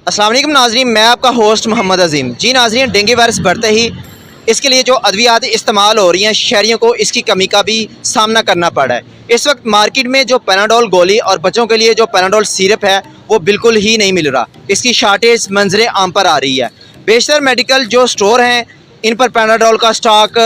अस्सलाम वालेकुम नाज़रीन, मैं आपका होस्ट मोहम्मद अजीम। जी नाज़रीन, डेंगू वायरस बढ़ते ही इसके लिए जो अद्वियात इस्तेमाल हो रही हैं, शहरियों को इसकी कमी का भी सामना करना पड़ा है। इस वक्त मार्केट में जो पैनाडोल गोली और बच्चों के लिए जो पैनाडोल सिरप है वो बिल्कुल ही नहीं मिल रहा। इसकी शार्टेज मंजरे आम पर आ रही है। बेशतर मेडिकल जो स्टोर हैं इन पर पैनाडोल का स्टॉक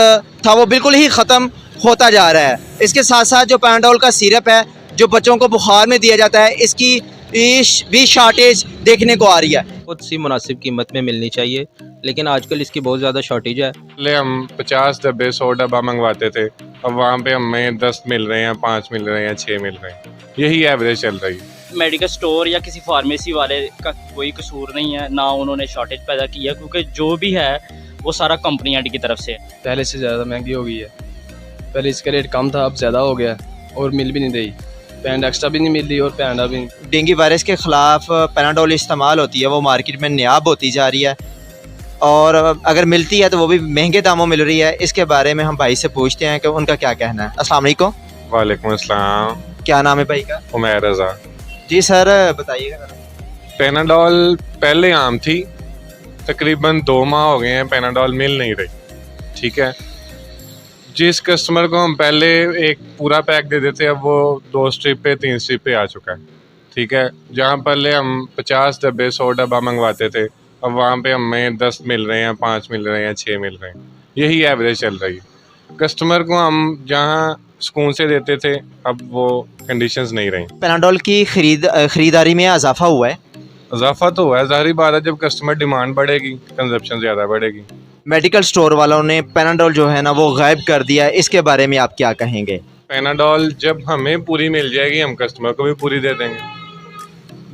था वो बिल्कुल ही ख़त्म होता जा रहा है। इसके साथ साथ जो पैनाडोल का सिरप है जो बच्चों को बुखार में दिया जाता है, इसकी भी शार्टेज देखने को आ रही है। बहुत सी मुनासिब कीमत में मिलनी चाहिए, लेकिन आजकल इसकी बहुत ज़्यादा शॉर्टेज है। पहले हम 50 डब्बे 100 डब्बा मंगवाते थे, अब वहाँ पे हमें 10 मिल रहे हैं, 5 मिल रहे हैं, 6 मिल रहे हैं। यही एवरेज चल रही है। मेडिकल स्टोर या किसी फार्मेसी वाले का कोई कसूर नहीं है, ना उन्होंने शॉर्टेज पैदा की है, क्योंकि जो भी है वो सारा कंपनियां की तरफ से। पहले से ज़्यादा महंगी हो गई है। पहले इसका रेट कम था, अब ज़्यादा हो गया और मिल भी नहीं रही। पैंड एक्स्ट्रा भी नहीं मिल रही और पैंडा भी नहीं। डेंगू वायरस के ख़िलाफ़ पैनाडोल इस्तेमाल होती है वो मार्केट में नायाब होती जा रही है और अगर मिलती है तो वो भी महंगे दामों मिल रही है। इसके बारे में हम भाई से पूछते हैं कि उनका क्या कहना है। अस्सलाम वालेकुम। वालेकुम अस्सलाम। क्या नाम है भाई का? उमैर रज़ा। जी सर बताइएगा। पैनाडोल पहले आम थी, तकरीबन 2 माह हो गए हैं पैनाडोल मिल नहीं रही। ठीक है, जिस कस्टमर को हम पहले एक पूरा पैक दे देते अब वो 2 स्ट्रिप पे 3 स्ट्रिप पे आ चुका है। ठीक है, जहाँ पहले हम 50 डब्बे 100 डब्बा मंगवाते थे, अब वहाँ पे हमें 10 मिल रहे हैं, 5 मिल रहे हैं, 6 मिल रहे हैं। यही एवरेज चल रही है। कस्टमर को हम जहाँ सुकून से देते थे अब वो कंडीशंस नहीं रही। पैनाडोल की खरीदारी में इजाफा हुआ है। इजाफा तो हुआ है, ज़ाहिर बात है, जब कस्टमर डिमांड बढ़ेगी कंजप्शन ज़्यादा बढ़ेगी। मेडिकल स्टोर वालों ने पैनाडोल जो है ना वो गायब कर दिया है, इसके बारे में आप क्या कहेंगे? पैनाडोल जब हमें पूरी मिल जाएगी हम कस्टमर को भी पूरी दे देंगे।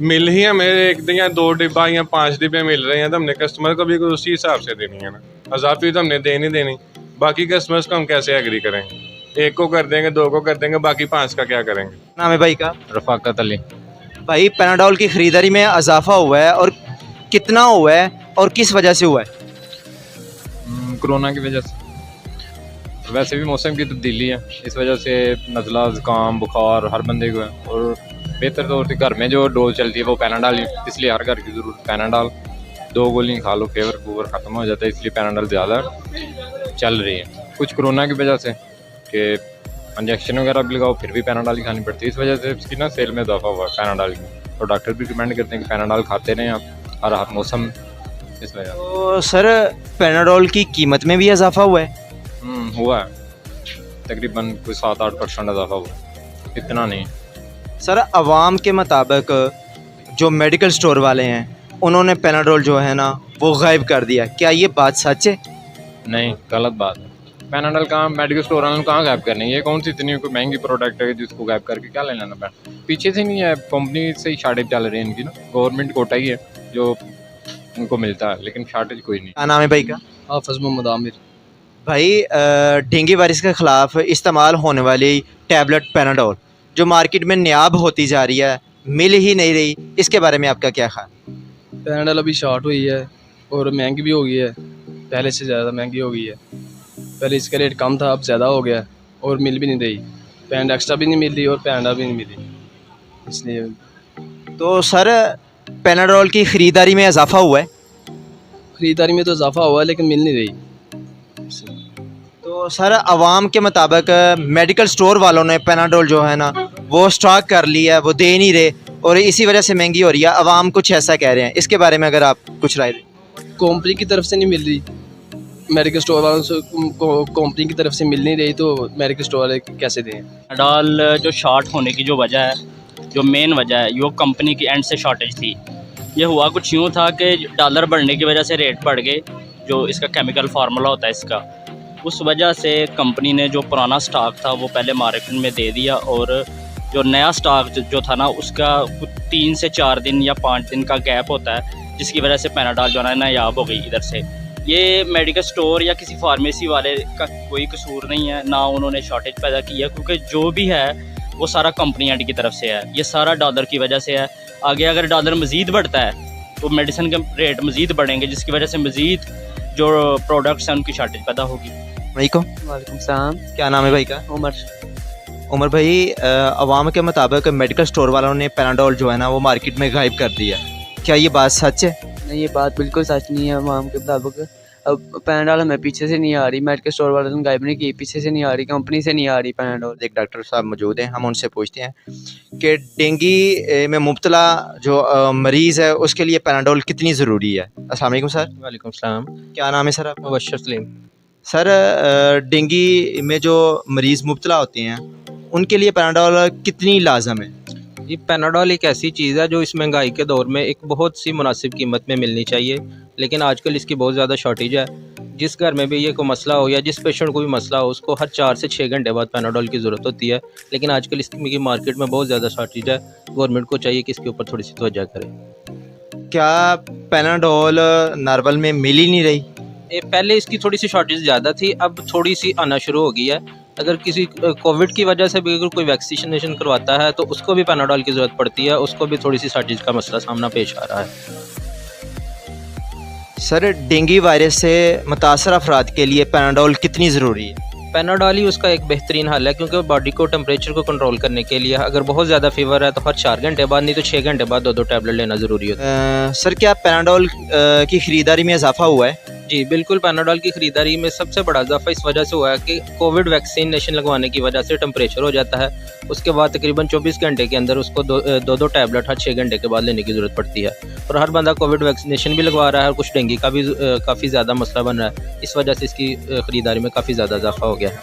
मिल ही हमें 1 या 2 डिब्बा या 5 डिब्बे मिल रहे हैं तो हमने कस्टमर को भी उसी हिसाब से देनी है ना। इजाफी तो हमने देनी देनी। बाकी कस्टमर्स को हम कैसे एग्री करेंगे? 1 को कर देंगे, 2 को कर देंगे, बाकी 5 का क्या करेंगे? नाम है भाई का? रफ़ाकत अली। भाई पैनाडोल की खरीदारी में इजाफा हुआ है और कितना हुआ है और किस वजह से हुआ है? कोरोना की वजह से। वैसे भी मौसम की तब्दीली है, इस वजह से नज़ला ज़ुकाम बुखार हर बंदे को है। और बेहतर तौर पे घर में जो डोज चलती है वो पैनाडोल, इसलिए हर घर की ज़रूरत पैनाडोल। 2 गोली खा लो फीवर ख़त्म हो जाता है, इसलिए पैनाडोल ज़्यादा चल रही है। कुछ कोरोना की वजह से कि इंजेक्शन वगैरह भी लगाओ फिर भी पैनाडोल ही खानी पड़ती है, इस वजह से इसकी ना सेल में इजाफा हुआ है पैनाडोल की। और डॉक्टर भी रिकमेंड करते हैं कि पैनाडोल खाते रहें आप हर मौसम, इस वजह। तो सर पैनाडोल की कीमत में भी इजाफा हुआ है? हुआ है, तकरीबन कोई 7-8% इजाफा हुआ है, इतना नहीं। सर अवाम के मुताबिक जो मेडिकल स्टोर वाले हैं उन्होंने पैनाडोल जो है ना वो गायब कर दिया, क्या ये बात सच है? नहीं, गलत बात है। पैनाडोल कहाँ मेडिकल स्टोर वालों ने कहाँ गायब करनी है? ये कौन सी इतनी कोई महंगी प्रोडक्ट है जिसको गायब करके क्या लेना है? पीछे से नहीं है, कंपनी से ही शार्टेज चल रही है इनकी ना। गवर्नमेंट कोटा ही है जो उनको मिलता है, लेकिन शार्टेज कोई नहीं। क्या नाम है भाई का? हाफिज़ मोहम्मद आमिर। भाई डेंगू वायरस के ख़िलाफ़ इस्तेमाल होने वाली टैबलेट पैनाडोल जो मार्केट में नायाब होती जा रही है, मिल ही नहीं रही, इसके बारे में आपका क्या ख्याल? पैनाडोल अभी शॉर्ट हुई है और महंगी भी हो गई है। पहले से ज़्यादा महंगी हो गई है। पहले इसका रेट कम था, अब ज़्यादा हो गया और मिल भी नहीं रही। पैंड एक्स्ट्रा भी नहीं मिल रही और पैंडा भी नहीं मिली, इसलिए। तो सर पैनाडोल की ख़रीदारी में इजाफा हुआ है? ख़रीदारी में तो इजाफा हुआ है लेकिन मिल नहीं रही। तो सर अवाम के मुताबिक मेडिकल स्टोर वालों ने पैनाडोल जो है ना वो स्टॉक कर लिया है, वो दे नहीं रहे और इसी वजह से महंगी हो रही है। अवाम कुछ ऐसा कह रहे हैं, इसके बारे में अगर आप कुछ राय दें। कंपनी की तरफ से नहीं मिल रही, मेडिकल स्टोर वालों से कंपनी की तरफ से मिल नहीं रही तो मेडिकल स्टोर वाले कैसे दें? पैनाडोल जो शॉर्ट होने की जो वजह है, जो मेन वजह है, ये कंपनी की एंड से शॉर्टेज थी। ये हुआ कुछ यूँ था कि डॉलर बढ़ने की वजह से रेट बढ़ गए, जो इसका केमिकल फार्मूला होता है इसका, उस वजह से कंपनी ने जो पुराना स्टॉक था वो पहले मार्केट में दे दिया और जो नया स्टॉक जो था ना उसका 3 से 4 दिन या 5 दिन का गैप होता है, जिसकी वजह से पैनाडोल जो है ना नायाब हो गई इधर से। ये मेडिकल स्टोर या किसी फार्मेसी वाले का कोई कसूर नहीं है, ना उन्होंने शॉर्टेज पैदा की है, क्योंकि जो भी है वो सारा कंपनियां की तरफ से है। ये सारा डॉलर की वजह से है। आगे अगर डॉलर मज़ीद बढ़ता है तो मेडिसिन के रेट मज़ीद बढ़ेंगे, जिसकी वजह से मज़ीद जो प्रोडक्ट्स हैं उनकी शॉर्टेज पैदा होगी। वालेकुम सलाम। क्या नाम है भाई का? उमर भाई, अवाम के मुताबिक मेडिकल स्टोर वालों ने पैनाडोल जो है ना वो मार्केट में गायब कर दिया, क्या ये बात सच है? नहीं, ये बात बिल्कुल सच नहीं है। माम के मुताबिक अब पैनाडोल हमें पीछे से नहीं आ रही, मेडिकल स्टोर वाले ने गायब नहीं की, पीछे से नहीं आ रही, कंपनी से नहीं आ रही पैनाडोल। एक डॉक्टर साहब मौजूद हैं, हम उनसे पूछते हैं कि डेंगू में मुब्तला जो मरीज़ है उसके लिए पैनाडोल कितनी ज़रूरी है। अस्सलाम वालेकुम सर। वालेकुम सलाम। क्या नाम है सर आपका? मुबशर सलीम। सर डेंगू में जो मरीज़ मुब्तला होते हैं उनके लिए पैनाडोल कितनी लाजम है? ये पैनाडोल एक ऐसी चीज़ है जो इस महंगाई के दौर में एक बहुत सी मुनासिब कीमत में मिलनी चाहिए, लेकिन आजकल इसकी बहुत ज़्यादा शॉर्टेज है। जिस घर में भी ये कोई मसला हो या जिस पेशेंट को भी मसला हो उसको हर 4 से 6 घंटे बाद पैनाडोल की ज़रूरत होती है, लेकिन आजकल इसकी मार्केट में बहुत ज़्यादा शॉर्टेज है। गवर्नमेंट को चाहिए कि इसके ऊपर थोड़ी सी तवज्जो करे। क्या पैनाडोल नार्वल में मिल ही नहीं रही? पहले इसकी थोड़ी सी शॉर्टेज ज़्यादा थी, अब थोड़ी सी आना शुरू हो गई है। अगर किसी कोविड की वजह से भी अगर कोई वैक्सीनेशन करवाता है तो उसको भी पैनाडोल की ज़रूरत पड़ती है, उसको भी थोड़ी सी शॉर्टेज का मसला सामना पेश आ रहा है। सर डेंगू वायरस से मुतासर अफराद के लिए पैनाडोल कितनी ज़रूरी है? पैनाडोल ही उसका एक बेहतरीन हल है, क्योंकि बॉडी को टेम्परेचर को कंट्रोल करने के लिए अगर बहुत ज़्यादा फीवर है तो हर 4 घंटे बाद नहीं तो 6 घंटे बाद 2-2 टैबलेट लेना ज़रूरी होता है। सर क्या पैनाडोल की ख़रीदारी में इजाफा हुआ है? जी बिल्कुल, पैनाडोल की ख़रीदारी में सबसे बड़ा इजाफा इस वजह से हुआ है कि कोविड वैक्सीनेशन लगवाने की वजह से टेम्परेचर हो जाता है, उसके बाद तकरीबन 24 घंटे के अंदर उसको 2-2 टैबलेट हर 6 घंटे के बाद लेने की ज़रूरत पड़ती है। और हर बंदा कोविड वैक्सीनेशन भी लगवा रहा है और कुछ डेंगू का भी काफ़ी ज़्यादा मसला बन रहा है, इस वजह से इसकी ख़रीदारी में काफ़ी ज़्यादा इजाफा हो गया है।